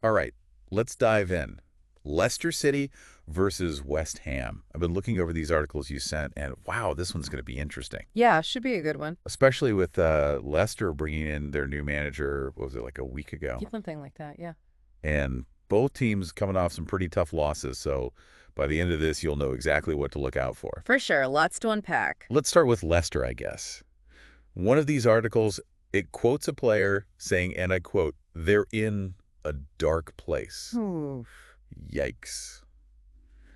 All right, let's dive in. Leicester City versus West Ham. I've been looking over these articles you sent, and wow, this one's going to be interesting. Yeah, should be a good one. Especially with Leicester bringing in their new manager, what was it, like a week ago? Something like that, yeah. And both teams coming off some pretty tough losses, so by the end of this, you'll know exactly what to look out for. For sure, lots to unpack. Let's start with Leicester, I guess. One of these articles, it quotes a player saying, and I quote, "They're in a dark place." Ooh. Yikes.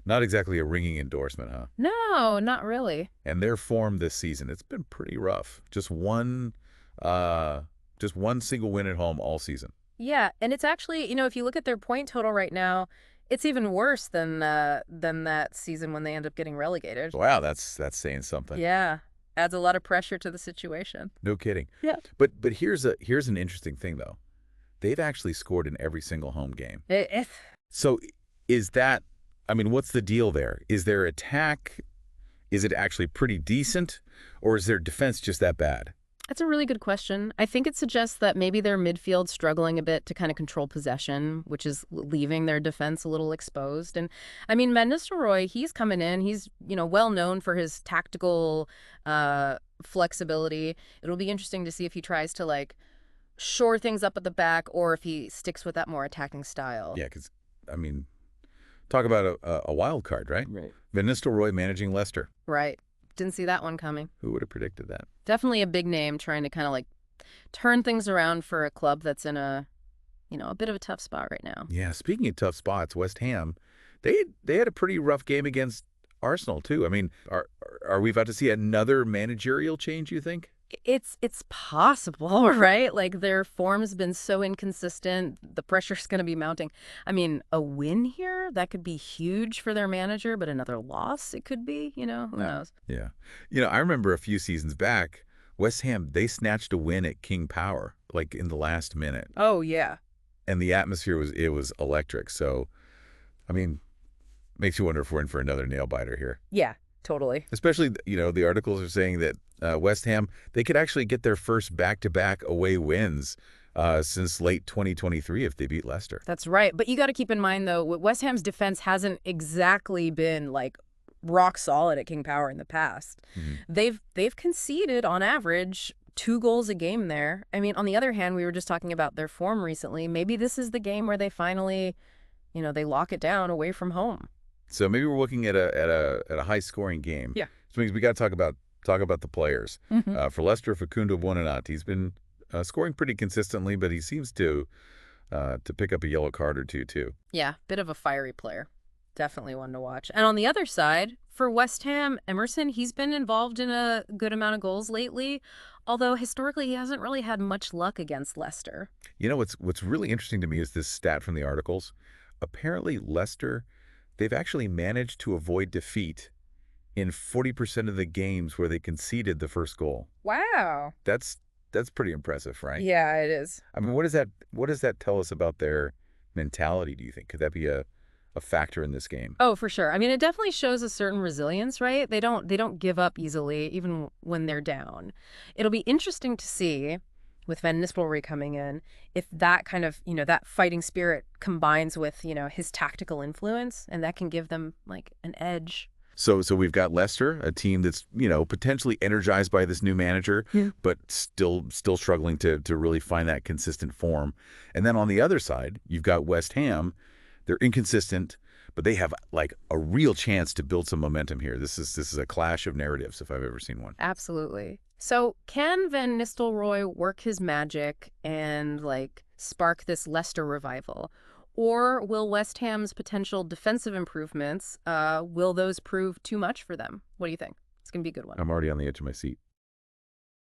Not exactly a ringing endorsement, huh? No, not really. And their form this season, it's been pretty rough. Just one single win at home all season. Yeah, and it's actually, if you look at their point total right now, it's even worse than that season when they end up getting relegated. Wow, that's saying something. Yeah, adds a lot of pressure to the situation. No kidding. Yeah. But here's an interesting thing though. They've actually scored in every single home game. So is that, I mean, what's the deal there? Is their attack, is it actually pretty decent, or is their defense just that bad? That's a really good question. I think it suggests that maybe their midfield struggling a bit to kind of control possession, which is leaving their defense a little exposed. And I mean, Van Nistelrooy, he's coming in. He's, well known for his tactical flexibility. It'll be interesting to see if he tries to like shore things up at the back or if he sticks with that more attacking style. Yeah, because, I mean, talk about a wild card, right? Right. Van Nistelrooy managing Leicester. Right. Didn't see that one coming. Who would have predicted that? Definitely a big name trying to kind of like turn things around for a club that's in a bit of a tough spot right now. Yeah, speaking of tough spots, West Ham, they had a pretty rough game against Arsenal too. I mean, are we about to see another managerial change, you think? It's possible, right? Like their form's been so inconsistent, the pressure's going to be mounting. I mean, a win here, that could be huge for their manager, but another loss, it could be, who knows? Yeah. I remember a few seasons back, West Ham, they snatched a win at King Power, like in the last minute. Oh, yeah. And the atmosphere was electric. So, I mean, makes you wonder if we're in for another nail biter here. Yeah, totally. Especially, the articles are saying that West Ham, they could actually get their first back-to-back away wins since late 2023 if they beat Leicester. That's right. But you got to keep in mind, though, West Ham's defense hasn't exactly been like rock solid at King Power in the past. Mm-hmm. They've conceded on average 2 goals a game there. I mean, on the other hand, we were just talking about their form recently. Maybe this is the game where they finally, they lock it down away from home. So maybe we're looking at a high-scoring game. Yeah. Which means we got to talk about the players. Mm-hmm. For Leicester, Facundo Buonanotte, he's been scoring pretty consistently, but he seems to pick up a yellow card or two too. Yeah, bit of a fiery player. Definitely one to watch. And on the other side, for West Ham, Emerson, he's been involved in a good amount of goals lately, although historically he hasn't really had much luck against Leicester. What's really interesting to me is this stat from the articles. Apparently, Leicester, they've actually managed to avoid defeat in 40% of the games where they conceded the first goal. Wow. That's pretty impressive, right? Yeah, it is. I mean, what does that tell us about their mentality, do you think? Could that be a factor in this game? Oh, for sure. I mean, it definitely shows a certain resilience, right? They don't give up easily, even when they're down. It'll be interesting to see, with Van Nistelrooy coming in, if that kind of, that fighting spirit combines with, his tactical influence, and that can give them, like, an edge. So we've got Leicester, a team that's, potentially energized by this new manager, but still struggling to really find that consistent form. And then on the other side, you've got West Ham. They're inconsistent, but they have like a real chance to build some momentum here. This is a clash of narratives if I've ever seen one. Absolutely. So can Van Nistelrooy work his magic and like spark this Leicester revival? Or will West Ham's potential defensive improvements, will those prove too much for them? What do you think? It's going to be a good one. I'm already on the edge of my seat.